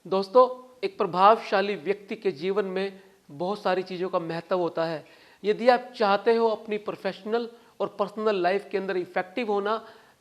दोस्तों, एक प्रभावशाली व्यक्ति के जीवन में बहुत सारी चीज़ों का महत्व होता है। यदि आप चाहते हो अपनी प्रोफेशनल और पर्सनल लाइफ के अंदर इफेक्टिव होना,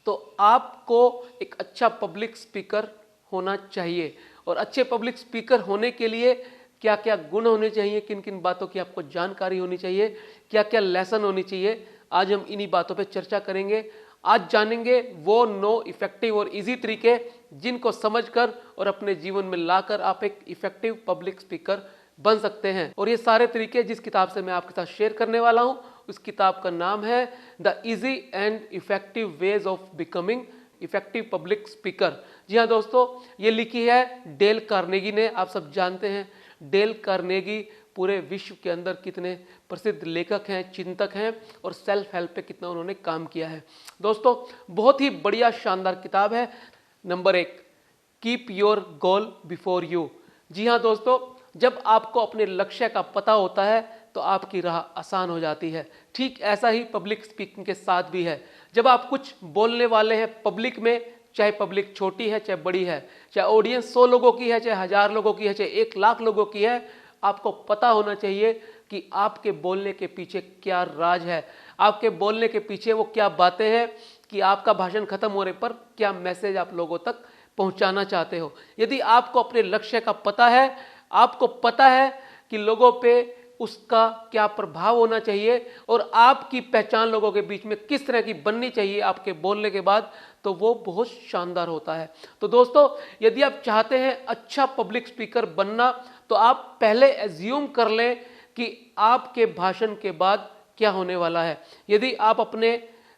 तो आपको एक अच्छा पब्लिक स्पीकर होना चाहिए। और अच्छे पब्लिक स्पीकर होने के लिए क्या क्या गुण होने चाहिए, किन किन बातों की आपको जानकारी होनी चाहिए, क्या क्या लेसन होनी चाहिए, आज हम इन्हीं बातों पे चर्चा करेंगे। आज जानेंगे वो 9 इफेक्टिव और इजी तरीके जिनको समझकर और अपने जीवन में लाकर आप एक इफेक्टिव पब्लिक स्पीकर बन सकते हैं। और ये सारे तरीके जिस किताब से मैं आपके साथ शेयर करने वाला हूं, उस किताब का नाम है the easy and effective ways of becoming effective public speaker. जी हाँ दोस्तों, ये लिखी है डेल कार्नेगी ने। आप सब जानते हैं डेल कार्नेगी पूरे विश्व के अंदर कितने प्रसिद्ध लेखक हैं, चिंतक हैं और सेल्फ हेल्प पे कितना उन्होंने काम किया है। दोस्तों, बहुत ही बढ़िया शानदार किताब है। Number 1, keep your goal before you. जी हाँ दोस्तों, जब आपको अपने लक्ष्य का पता होता है तो आपकी राह आसान हो जाती है। ठीक ऐसा ही पब्लिक स्पीकिंग के साथ भी है। जब आप कुछ बोलने वाले हैं पब्लिक में, चाहे पब्लिक छोटी है चाहे बड़ी है, चाहे ऑडियंस 100 लोगों की है, चाहे 1000 लोगों की है, चाहे 1 लाख लोगों की है, आपको पता होना चाहिए कि आपके बोलने के पीछे क्या राज है, आपके बोलने के पीछे वो क्या बातें हैं, कि आपका भाषण खत्म होने पर क्या मैसेज आप लोगों तक पहुंचाना चाहते हो। यदि आपको अपने लक्ष्य का पता है, आपको पता है कि लोगों पे उसका क्या प्रभाव होना चाहिए और आपकी पहचान लोगों के बीच में किस तरह की बननी चाहिए आपके बोलने के बाद, तो वो बहुत शानदार होता है। तो दोस्तों, यदि आप चाहते हैं अच्छा पब्लिक स्पीकर बनना, तो आप पहले एज्यूम कर लें कि आपके भाषण के बाद क्या होने वाला है। यदि आप अपने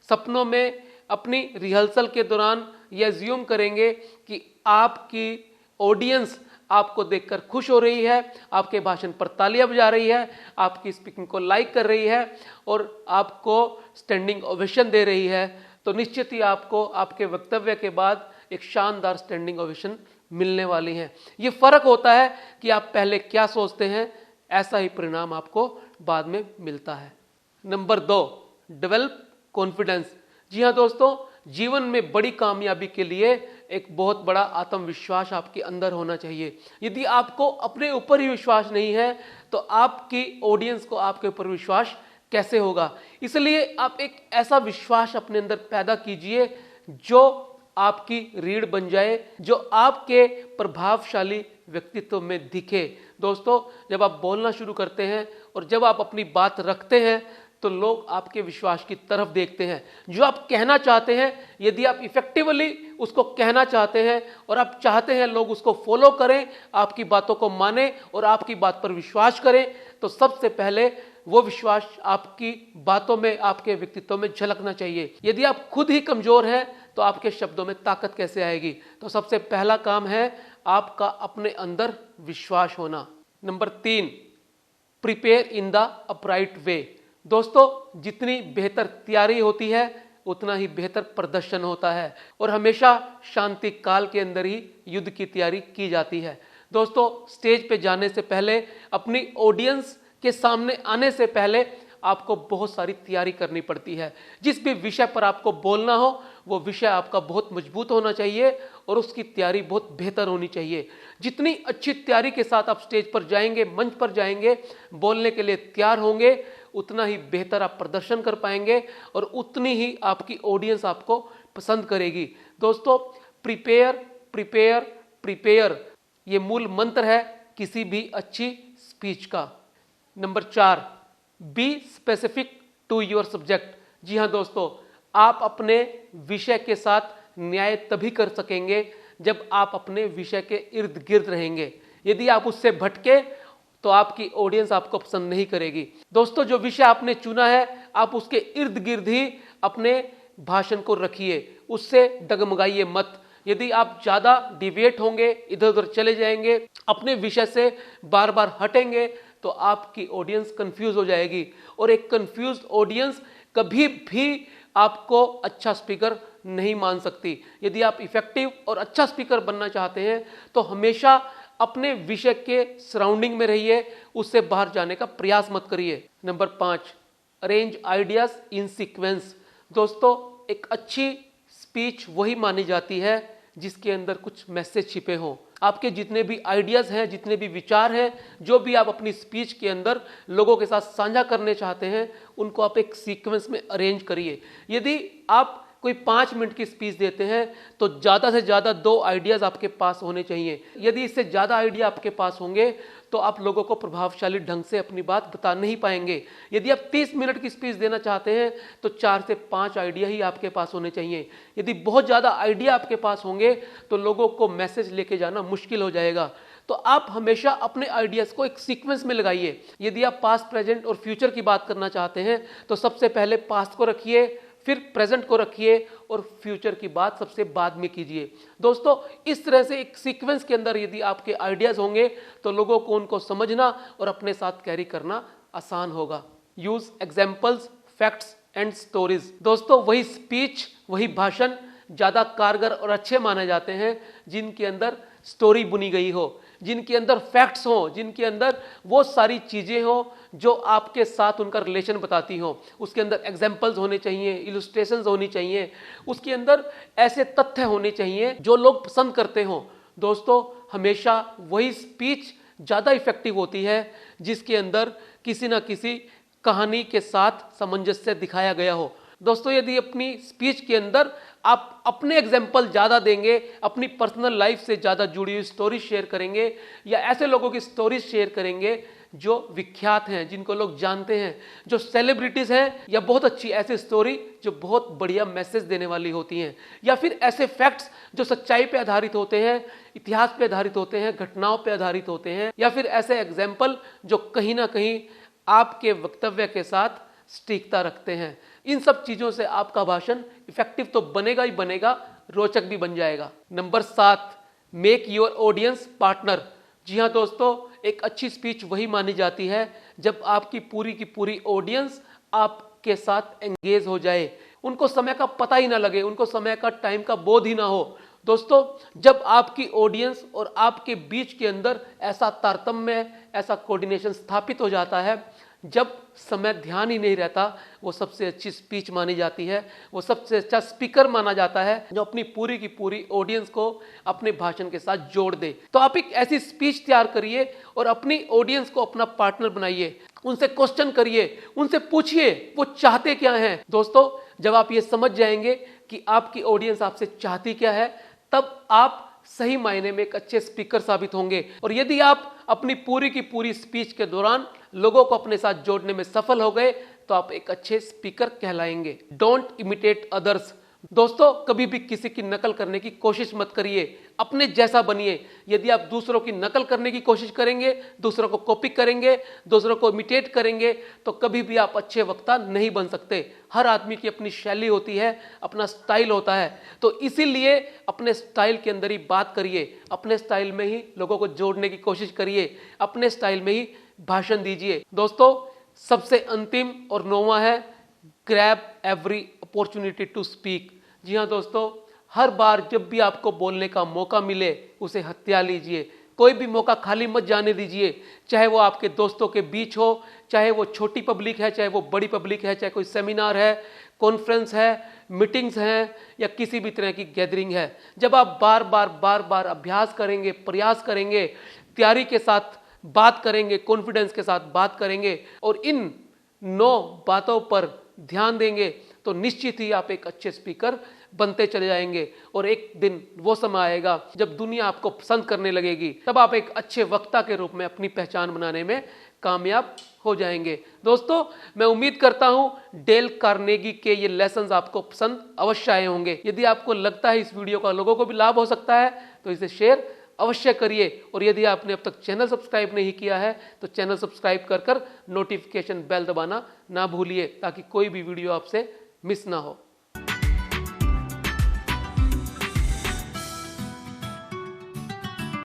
सपनों में अपनी रिहर्सल के दौरान ये एज्यूम करेंगे कि आपकी ऑडियंस आपको देखकर खुश हो रही है, आपके भाषण पर तालियां बजा रही है, आपकी स्पीकिंग को लाइक कर रही है और आपको स्टैंडिंग ओवेशन दे रही है, तो निश्चित ही आपको आपके वक्तव्य के बाद एक शानदार स्टैंडिंग ओवेशन मिलने वाली है। ये फर्क होता है कि आप पहले क्या सोचते हैं, ऐसा ही परिणाम आपको बाद में मिलता है। Number 2, develop confidence. जी हाँ दोस्तों, जीवन में बड़ी कामयाबी के लिए एक बहुत बड़ा आत्मविश्वास आपके अंदर होना चाहिए। यदि आपको अपने ऊपर ही विश्वास नहीं है, तो आपकी ऑडियंस को आपके ऊपर विश्वास कैसे होगा। इसलिए आप एक ऐसा विश्वास अपने अंदर पैदा कीजिए जो आपकी रीढ़ बन जाए, जो आपके प्रभावशाली व्यक्तित्व में दिखे। दोस्तों, जब आप बोलना शुरू करते हैं और जब आप अपनी बात रखते हैं, तो लोग आपके विश्वास की तरफ देखते हैं। जो आप कहना चाहते हैं, यदि आप इफेक्टिवली उसको कहना चाहते हैं और आप चाहते हैं लोग उसको फॉलो करें, आपकी बातों को माने और आपकी बात पर विश्वास करें, तो सबसे पहले वो विश्वास आपकी बातों में, आपके व्यक्तित्व में झलकना चाहिए। यदि आप खुद ही कमजोर हैं, तो आपके शब्दों में ताकत कैसे आएगी। तो सबसे पहला काम है आपका अपने अंदर विश्वास होना। Number 3, prepare in the upright way. दोस्तों, जितनी बेहतर तैयारी होती है उतना ही बेहतर प्रदर्शन होता है और हमेशा शांति काल के अंदर ही युद्ध की तैयारी की जाती है। दोस्तों, स्टेज पे जाने से पहले, अपनी ऑडियंस के सामने आने से पहले आपको बहुत सारी तैयारी करनी पड़ती है। जिस भी विषय पर आपको बोलना हो, वो विषय आपका बहुत मजबूत होना चाहिए और उसकी तैयारी बहुत बेहतर होनी चाहिए। जितनी अच्छी तैयारी के साथ आप स्टेज पर जाएंगे, मंच पर जाएंगे, बोलने के लिए तैयार होंगे, उतना ही बेहतर आप प्रदर्शन कर पाएंगे और उतनी ही आपकी ऑडियंस आपको पसंद करेगी। दोस्तों, प्रिपेयर प्रिपेयर प्रिपेयर, ये मूल मंत्र है किसी भी अच्छी स्पीच का। Number 4, be specific to your subject. जी हाँ दोस्तों, आप अपने विषय के साथ न्याय तभी कर सकेंगे जब आप अपने विषय के इर्द गिर्द रहेंगे। यदि आप उससे भटके तो आपकी ऑडियंस आपको पसंद नहीं करेगी। दोस्तों, जो विषय आपने चुना है, आप उसके इर्द गिर्द ही अपने भाषण को रखिए, उससे डगमगाइए मत। यदि आप ज्यादा डिविएट होंगे, इधर उधर चले जाएंगे, अपने विषय से बार बार हटेंगे, तो आपकी ऑडियंस कंफ्यूज हो जाएगी और एक कंफ्यूज्ड ऑडियंस कभी भी आपको अच्छा स्पीकर नहीं मान सकती। यदि आप इफेक्टिव और अच्छा स्पीकर बनना चाहते हैं, तो हमेशा अपने विषय के सराउंडिंग में रहिए, उससे बाहर जाने का प्रयास मत करिए। Number 5, arrange ideas in sequence. दोस्तों, एक अच्छी स्पीच वही मानी जाती है जिसके अंदर कुछ मैसेज छिपे हों। आपके जितने भी आइडियाज़ हैं, जितने भी विचार हैं, जो भी आप अपनी स्पीच के अंदर लोगों के साथ साझा करने चाहते हैं, उनको आप एक सीक्वेंस में अरेंज करिए। यदि आप कोई 5 मिनट की स्पीच देते हैं तो ज़्यादा से ज़्यादा 2 आइडियाज़ आपके पास होने चाहिए। यदि इससे ज़्यादा आइडिया आपके पास होंगे तो आप लोगों को प्रभावशाली ढंग से अपनी बात बता नहीं पाएंगे। यदि आप 30 मिनट की स्पीच देना चाहते हैं तो 4 से 5 आइडिया ही आपके पास होने चाहिए। यदि बहुत ज़्यादा आइडिया आपके पास होंगे तो लोगों को मैसेज लेके जाना मुश्किल हो जाएगा। तो आप हमेशा अपने आइडियाज़ को एक सीक्वेंस में लगाइए। यदि आप पास्ट, प्रेजेंट और फ्यूचर की बात करना चाहते हैं तो सबसे पहले पास्ट को रखिए, फिर प्रेजेंट को रखिए और फ्यूचर की बात सबसे बाद में कीजिए। दोस्तों, इस तरह से एक सीक्वेंस के अंदर यदि आपके आइडियाज़ होंगे तो लोगों को उनको समझना और अपने साथ कैरी करना आसान होगा। Use examples, facts and stories. दोस्तों, वही स्पीच, वही भाषण ज़्यादा कारगर और अच्छे माने जाते हैं जिनके अंदर स्टोरी बुनी गई हो, जिनके अंदर फैक्ट्स हो, जिनके अंदर वो सारी चीज़ें हो जो आपके साथ उनका रिलेशन बताती हो। उसके अंदर एग्जाम्पल्स होने चाहिए, इलस्ट्रेशंस होनी चाहिए, उसके अंदर ऐसे तथ्य होने चाहिए जो लोग पसंद करते हो। दोस्तों, हमेशा वही स्पीच ज़्यादा इफेक्टिव होती है जिसके अंदर किसी ना किसी कहानी के साथ सामंजस्य दिखाया गया हो। दोस्तों, यदि अपनी स्पीच के अंदर आप अपने एग्जाम्पल ज़्यादा देंगे, अपनी पर्सनल लाइफ से ज़्यादा जुड़ी हुई स्टोरी शेयर करेंगे या ऐसे लोगों की स्टोरीज शेयर करेंगे जो विख्यात हैं, जिनको लोग जानते हैं, जो सेलिब्रिटीज़ हैं, या बहुत अच्छी ऐसी स्टोरी जो बहुत बढ़िया मैसेज देने वाली होती हैं, या फिर ऐसे फैक्ट्स जो सच्चाई पे आधारित होते हैं, इतिहास पे आधारित होते हैं, घटनाओं पे आधारित होते हैं, या फिर ऐसे एग्जाम्पल जो कहीं ना कहीं आपके वक्तव्य के साथ सटीकता रखते हैं। इन सब चीज़ों से आपका भाषण इफेक्टिव तो बनेगा ही बनेगा, रोचक भी बन जाएगा। Number 7, make your audience partner. जी हाँ दोस्तों, एक अच्छी स्पीच वही मानी जाती है जब आपकी पूरी की पूरी ऑडियंस आपके साथ एंगेज हो जाए, उनको समय का पता ही ना लगे, उनको समय का, टाइम का बोध ही ना हो। दोस्तों, जब आपकी ऑडियंस और आपके बीच के अंदर ऐसा तारतम्य, ऐसा कोऑर्डिनेशन स्थापित हो जाता है, जब समय ध्यान ही नहीं रहता, वो सबसे अच्छी स्पीच मानी जाती है, वो सबसे अच्छा स्पीकर माना जाता है जो अपनी पूरी की पूरी ऑडियंस को अपने भाषण के साथ जोड़ दे। तो आप एक ऐसी स्पीच तैयार करिए और अपनी ऑडियंस को अपना पार्टनर बनाइए, उनसे क्वेश्चन करिए, उनसे पूछिए वो चाहते क्या हैं। दोस्तों, जब आप ये समझ जाएंगे कि आपकी ऑडियंस आपसे चाहती क्या है, तब आप सही मायने में एक अच्छे स्पीकर साबित होंगे। और यदि आप अपनी पूरी की पूरी स्पीच के दौरान लोगों को अपने साथ जोड़ने में सफल हो गए तो आप एक अच्छे स्पीकर कहलाएंगे। Don't imitate others. दोस्तों, कभी भी किसी की नकल करने की कोशिश मत करिए, अपने जैसा बनिए। यदि आप दूसरों की नकल करने की कोशिश करेंगे, दूसरों को कॉपी करेंगे, दूसरों को इमिटेट करेंगे, तो कभी भी आप अच्छे वक्ता नहीं बन सकते। हर आदमी की अपनी शैली होती है, अपना स्टाइल होता है, तो इसीलिए अपने स्टाइल के अंदर ही बात करिए, अपने स्टाइल में ही लोगों को जोड़ने की कोशिश करिए, अपने स्टाइल में ही भाषण दीजिए। दोस्तों, सबसे अंतिम और 9वां है grab every opportunity to speak. जी हाँ दोस्तों, हर बार जब भी आपको बोलने का मौका मिले उसे हत्या लीजिए। कोई भी मौका खाली मत जाने दीजिए, चाहे वो आपके दोस्तों के बीच हो, चाहे वो छोटी पब्लिक है, चाहे वो बड़ी पब्लिक है, चाहे कोई सेमिनार है, कॉन्फ्रेंस है, मीटिंग्स हैं या किसी भी तरह की गैदरिंग है। जब आप बार बार अभ्यास करेंगे, प्रयास करेंगे, तैयारी के साथ बात करेंगे, कॉन्फिडेंस के साथ बात करेंगे और इन 9 बातों पर ध्यान देंगे तो निश्चित ही आप एक अच्छे स्पीकर बनते चले जाएंगे। और एक दिन वो समय आएगा जब दुनिया आपको पसंद करने लगेगी, तब आप एक अच्छे वक्ता के रूप में अपनी पहचान बनाने में कामयाब हो जाएंगे। दोस्तों, मैं उम्मीद करता हूं डेल कार्नेगी के ये लेसन्स आपको पसंद अवश्य आए होंगे। यदि आपको लगता है इस वीडियो का लोगों को भी लाभ हो सकता है तो इसे शेयर अवश्य करिए। और यदि आपने अब तक चैनल सब्सक्राइब नहीं किया है तो चैनल सब्सक्राइब कर नोटिफिकेशन बेल दबाना ना भूलिए ताकि कोई भी वीडियो आपसे मिस ना हो।